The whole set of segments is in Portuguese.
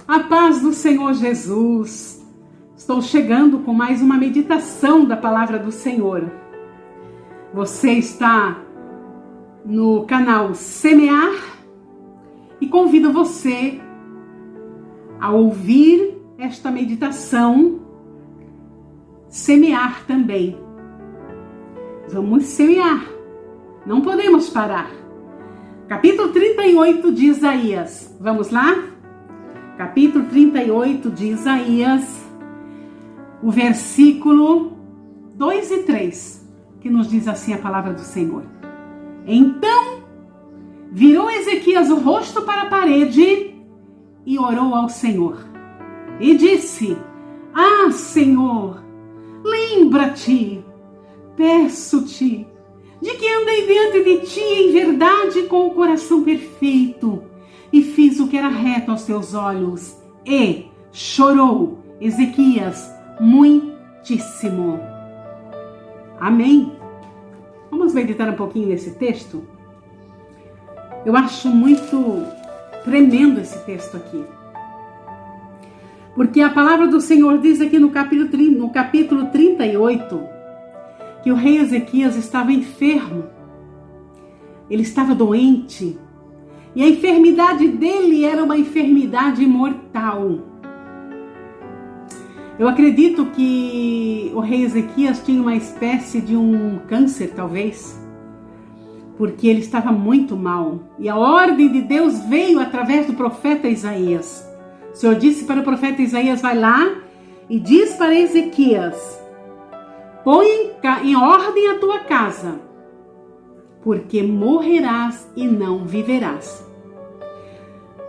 A paz do Senhor Jesus. Estou chegando com mais uma meditação da palavra do Senhor. Você está no canal Semear e convido você a ouvir esta meditação, semear também. Vamos semear, não podemos parar. Capítulo 38 de Isaías. Vamos lá? Capítulo 38 de Isaías, o versículo 2 e 3, que nos diz assim a palavra do Senhor. Então, virou Ezequias o rosto para a parede e orou ao Senhor. E disse: Ah, Senhor, lembra-te, peço-te, de que andei diante de ti em verdade com o coração perfeito, e fiz o que era reto aos teus olhos. E chorou Ezequias muitíssimo. Amém. Vamos meditar um pouquinho nesse texto? Eu acho muito tremendo esse texto aqui. Porque a palavra do Senhor diz aqui no capítulo 38 que o rei Ezequias estava enfermo. Ele estava doente. E a enfermidade dele era uma enfermidade mortal. Eu acredito que o rei Ezequias tinha uma espécie de um câncer, talvez, porque ele estava muito mal. E a ordem de Deus veio através do profeta Isaías. O Senhor disse para o profeta Isaías: vai lá e diz para Ezequias: põe em ordem a tua casa, porque morrerás e não viverás.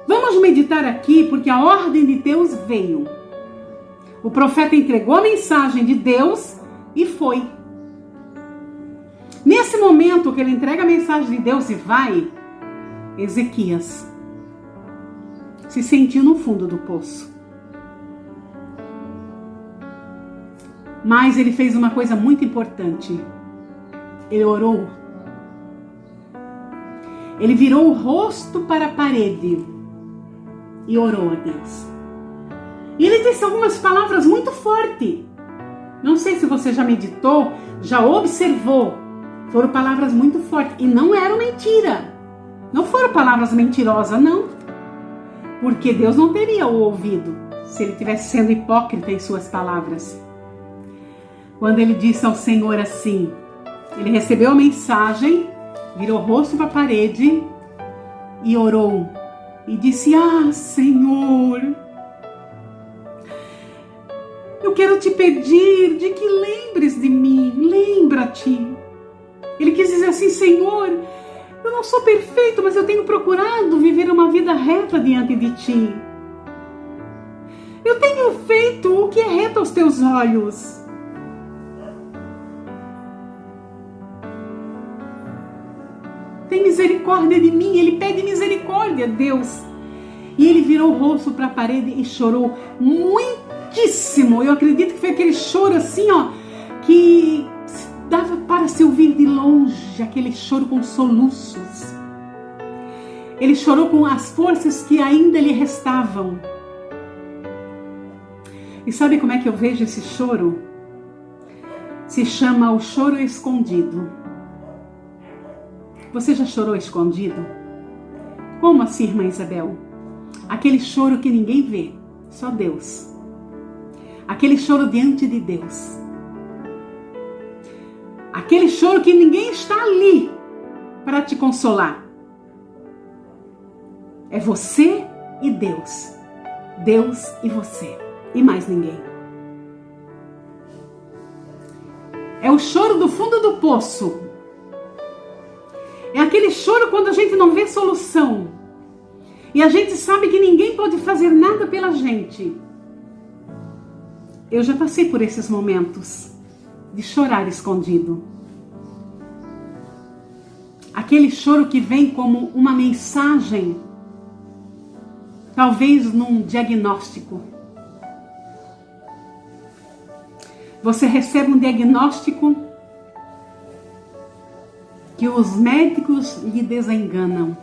Vamos meditar aqui, porque a ordem de Deus veio. O profeta entregou a mensagem de Deus e foi. Nesse momento que ele entrega a mensagem de Deus e vai, Ezequias se sentiu no fundo do poço. Mas ele fez uma coisa muito importante. Ele orou. Ele virou o rosto para a parede e orou a Deus. E ele disse algumas palavras muito fortes. Não sei se você já meditou, já observou. Foram palavras muito fortes. E não eram mentira. Não foram palavras mentirosas, não. Porque Deus não teria o ouvido se ele estivesse sendo hipócrita em suas palavras. Quando ele disse ao Senhor assim, ele recebeu a mensagem, virou o rosto para a parede e orou. E disse: ah, Senhor, eu quero te pedir de que lembres de mim, lembra-te. Ele quis dizer assim: Senhor, eu não sou perfeito, mas eu tenho procurado viver uma vida reta diante de ti. Eu tenho feito o que é reto aos teus olhos. Tem misericórdia de mim. Ele pede misericórdia a Deus. E ele virou o rosto para a parede e chorou muitíssimo. Eu acredito que foi aquele choro assim, ó, que dava para se ouvir de longe, aquele choro com soluços. Ele chorou com as forças que ainda lhe restavam. E sabe como é que eu vejo esse choro? Se chama o choro escondido. Você já chorou escondido? Como assim, irmã Isabel? Aquele choro que ninguém vê, só Deus. Aquele choro diante de Deus. Aquele choro que ninguém está ali para te consolar. É você e Deus. Deus e você. E mais ninguém. É o choro do fundo do poço. É aquele choro quando a gente não vê solução. E a gente sabe que ninguém pode fazer nada pela gente. Eu já passei por esses momentos de chorar escondido. Aquele choro que vem como uma mensagem, talvez num diagnóstico. Você recebe um diagnóstico que os médicos lhe desenganam.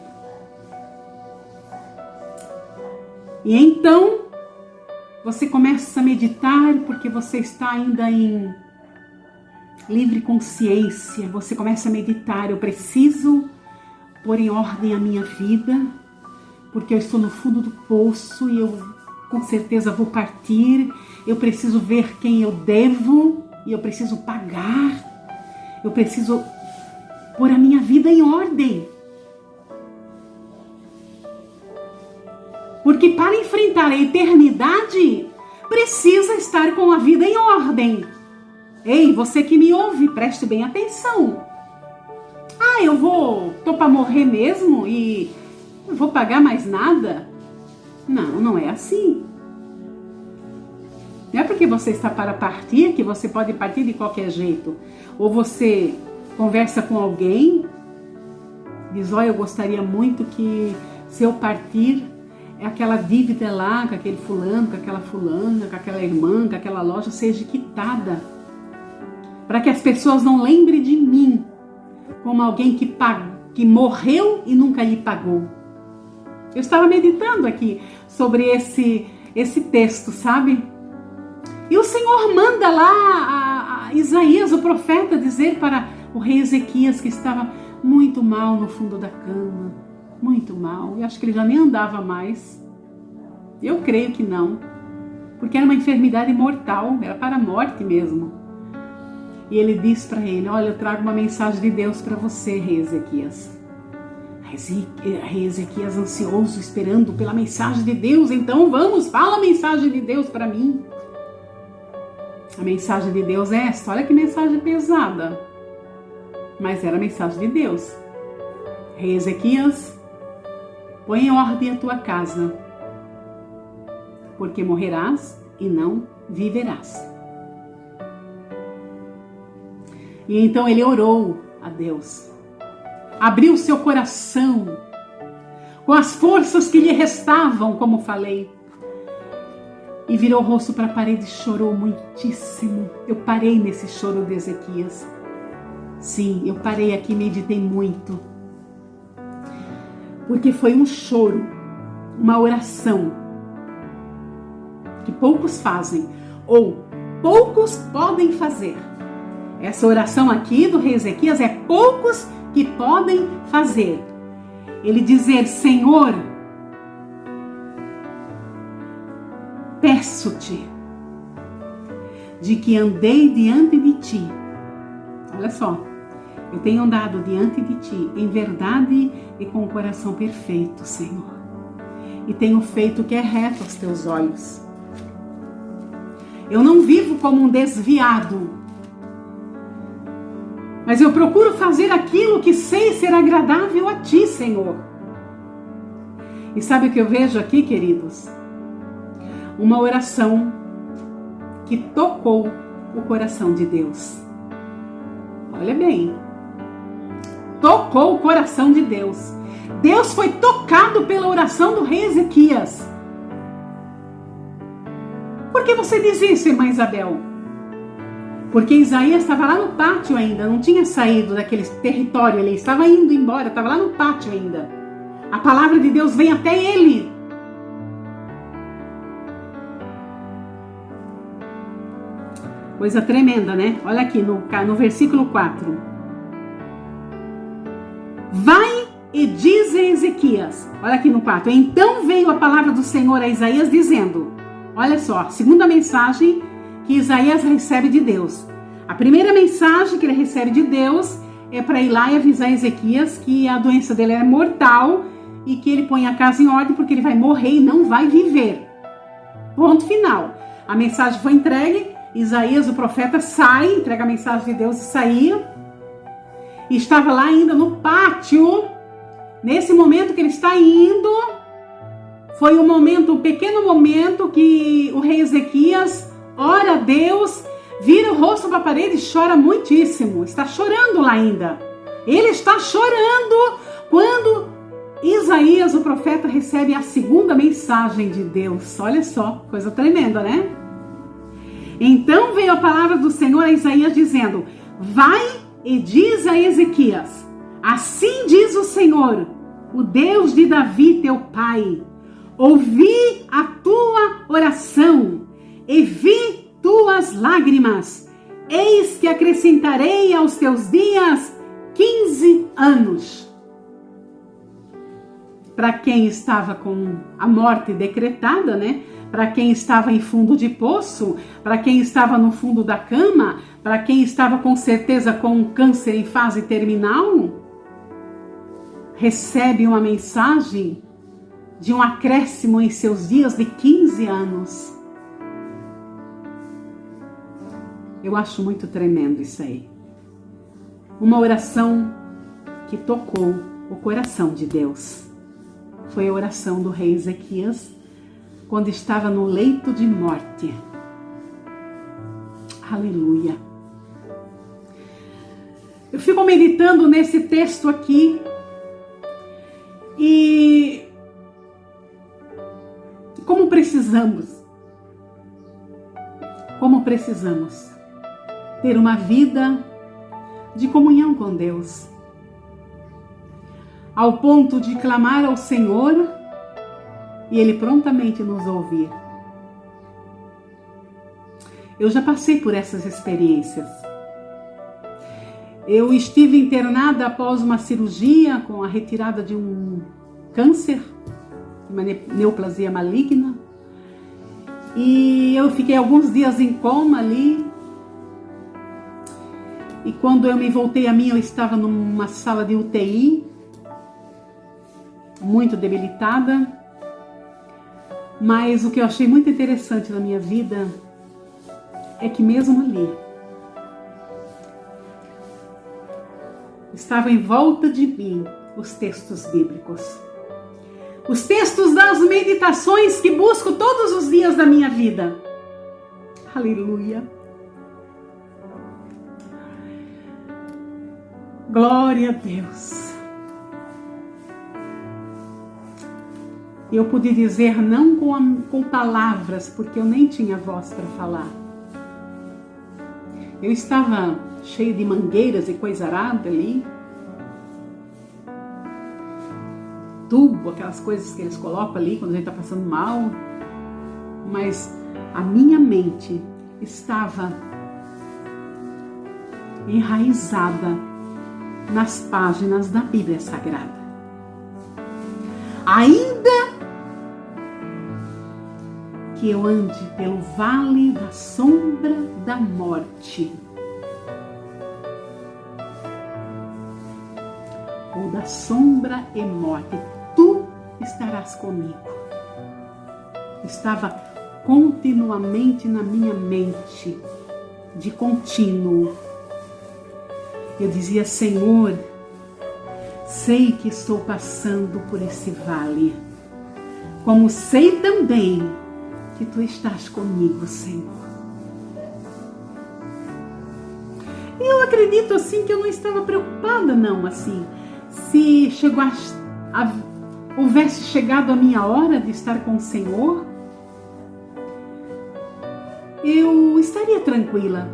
E então, você começa a meditar porque você está ainda em livre consciência. Você começa a meditar: eu preciso pôr em ordem a minha vida, porque eu estou no fundo do poço e eu com certeza vou partir. Eu preciso ver quem eu devo e eu preciso pagar. Eu preciso pôr a minha vida em ordem. Porque para enfrentar a eternidade, precisa estar com a vida em ordem. Ei, você que me ouve, preste bem atenção. Tô para morrer mesmo e não vou pagar mais nada? Não, não é assim. Não é porque você está para partir que você pode partir de qualquer jeito. Ou você conversa com alguém, diz: olha, eu gostaria muito que se eu partir, aquela dívida lá com aquele fulano, com aquela fulana, com aquela irmã, com aquela loja seja quitada. Para que as pessoas não lembrem de mim como alguém que morreu e nunca lhe pagou. Eu estava meditando aqui sobre esse texto, sabe? E o Senhor manda lá a Isaías, o profeta, dizer para o rei Ezequias, que estava muito mal no fundo da cama, muito mal. Eu acho que ele já nem andava mais. Eu creio que não, porque era uma enfermidade mortal, era para a morte mesmo. E ele diz para ele: olha, eu trago uma mensagem de Deus para você, rei Ezequias. Rei Ezequias ansioso, esperando pela mensagem de Deus. Então vamos, fala a mensagem de Deus para mim. A mensagem de Deus é essa. Olha que mensagem pesada, mas era a mensagem de Deus. Rei Ezequias, põe em ordem a tua casa, porque morrerás e não viverás. E então ele orou a Deus, abriu seu coração com as forças que lhe restavam, como falei, e virou o rosto para a parede e chorou muitíssimo. Eu parei nesse choro de Ezequias. Sim, eu parei aqui e meditei muito, porque foi um choro, uma oração que poucos fazem ou poucos podem fazer. Essa oração aqui do rei Ezequias é poucos que podem fazer. Ele dizer: Senhor, peço-te de que andei diante de ti. Olha só, eu tenho andado diante de ti em verdade e com o coração perfeito, Senhor. E tenho feito o que é reto aos teus olhos. Eu não vivo como um desviado, mas eu procuro fazer aquilo que sei ser agradável a ti, Senhor. E sabe o que eu vejo aqui, queridos? Uma oração que tocou o coração de Deus. Olha bem, tocou o coração de Deus. Deus foi tocado pela oração do rei Ezequias. Por que você diz isso, irmã Isabel? Porque Isaías estava lá no pátio ainda, não tinha saído daquele território ali, estava indo embora, estava lá no pátio ainda. A palavra de Deus vem até ele. Coisa tremenda, né? Olha aqui no versículo 4. Vai e diz a Ezequias. Olha aqui no 4. Então veio a palavra do Senhor a Isaías dizendo. Olha só, segunda mensagem que Isaías recebe de Deus. A primeira mensagem que ele recebe de Deus é para ir lá e avisar Ezequias que a doença dele é mortal e que ele põe a casa em ordem porque ele vai morrer e não vai viver. Ponto final. A mensagem foi entregue. Isaías, o profeta, sai, entrega a mensagem de Deus e saiu. E estava lá ainda no pátio. Nesse momento que ele está indo, foi um pequeno momento que o rei Ezequias ora a Deus, vira o rosto para a parede e chora muitíssimo. Está chorando lá ainda. Ele está chorando quando Isaías, o profeta, recebe a segunda mensagem de Deus. Olha só, coisa tremenda, né? Então veio a palavra do Senhor a Isaías dizendo: vai e diz a Ezequias, Assim diz o Senhor, o Deus de Davi, teu pai: ouvi a tua oração e vi tuas lágrimas. Eis que acrescentarei aos teus dias 15 anos. Para quem estava com a morte decretada, né? Para quem estava em fundo de poço, para quem estava no fundo da cama, para quem estava com certeza com um câncer em fase terminal, recebe uma mensagem de um acréscimo em seus dias de 15 anos. Eu acho muito tremendo isso aí. Uma oração que tocou o coração de Deus. Foi a oração do rei Ezequias, quando estava no leito de morte. Aleluia. Eu fico meditando nesse texto aqui e como precisamos ter uma vida de comunhão com Deus, ao ponto de clamar ao Senhor e Ele prontamente nos ouvir. Eu já passei por essas experiências. Eu estive internada após uma cirurgia com a retirada de um câncer, uma neoplasia maligna, e eu fiquei alguns dias em coma ali. E quando eu me voltei a mim, eu estava numa sala de UTI, muito debilitada. Mas o que eu achei muito interessante na minha vida é que mesmo ali, estavam em volta de mim os textos bíblicos. Os textos das meditações que busco todos os dias da minha vida. Aleluia. Glória a Deus. Eu pude dizer não com palavras, porque eu nem tinha voz para falar. Eu estava cheio de mangueiras e coisa arada ali. Tubo, aquelas coisas que eles colocam ali quando a gente está passando mal. Mas a minha mente estava enraizada nas páginas da Bíblia Sagrada. Ainda que eu ande pelo vale da sombra da morte, ou da sombra e morte, tu estarás comigo. Estava continuamente na minha mente, de contínuo. Eu dizia: Senhor, sei que estou passando por esse vale, como sei também que tu estás comigo, Senhor. E eu acredito assim que eu não estava preocupada, não, assim, se houvesse chegado a minha hora de estar com o Senhor, eu estaria tranquila,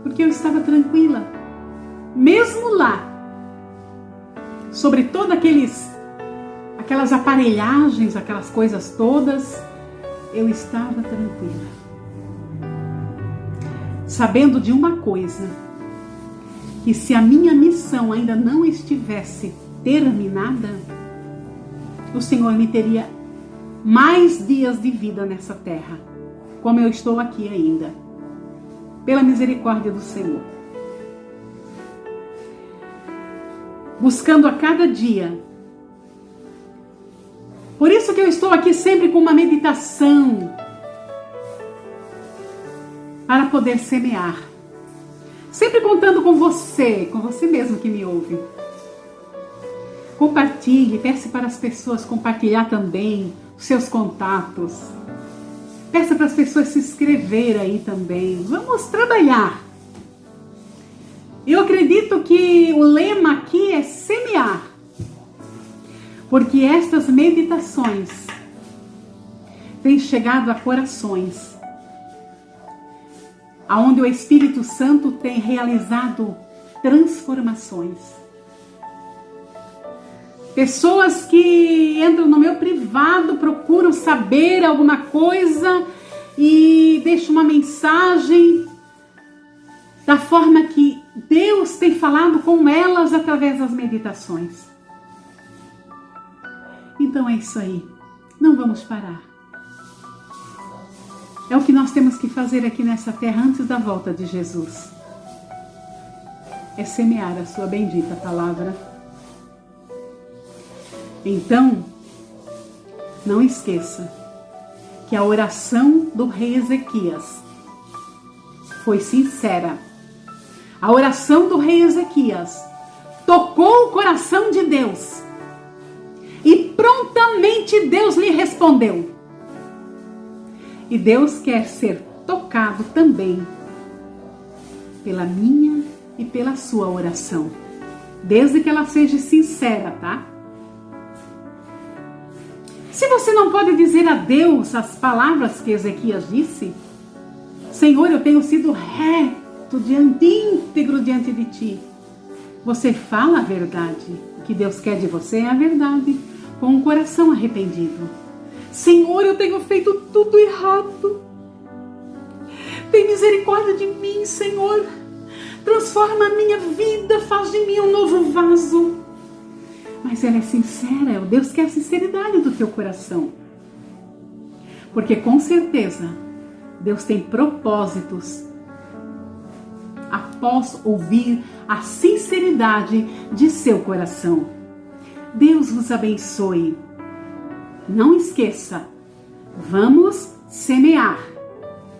porque eu estava tranquila. Mesmo lá, sobre todas aquelas aparelhagens, aquelas coisas todas, eu estava tranquila. Sabendo de uma coisa, que se a minha missão ainda não estivesse terminada, o Senhor me teria mais dias de vida nessa terra, como eu estou aqui ainda, pela misericórdia do Senhor. Buscando a cada dia. Por isso que eu estou aqui sempre com uma meditação, para poder semear. Sempre contando com você mesmo que me ouve. Compartilhe, peça para as pessoas compartilhar também os seus contatos. Peça para as pessoas se inscrever aí também. Vamos trabalhar. Eu acredito que o lema aqui é semear, porque estas meditações têm chegado a corações, aonde o Espírito Santo tem realizado transformações. Pessoas que entram no meu privado, procuram saber alguma coisa e deixam uma mensagem da forma que Deus tem falado com elas através das meditações. Então é isso aí. Não vamos parar. É o que nós temos que fazer aqui nessa terra antes da volta de Jesus. É semear a sua bendita palavra. Então, não esqueça que a oração do rei Ezequias foi sincera. A oração do rei Ezequias tocou o coração de Deus. E prontamente Deus lhe respondeu. E Deus quer ser tocado também pela minha e pela sua oração. Desde que ela seja sincera, tá? Se você não pode dizer a Deus as palavras que Ezequias disse, Senhor, eu tenho sido reto, íntegro diante de ti. Você fala a verdade. O que Deus quer de você é a verdade, com um coração arrependido. Senhor, eu tenho feito tudo errado. Tem misericórdia de mim, Senhor. Transforma a minha vida, faz de mim um novo vaso. Mas ela é sincera, Deus quer a sinceridade do teu coração. Porque com certeza, Deus tem propósitos após ouvir a sinceridade de seu coração. Deus vos abençoe. Não esqueça, vamos semear,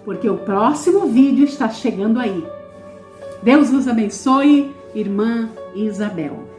porque o próximo vídeo está chegando aí. Deus vos abençoe, irmã Isabel.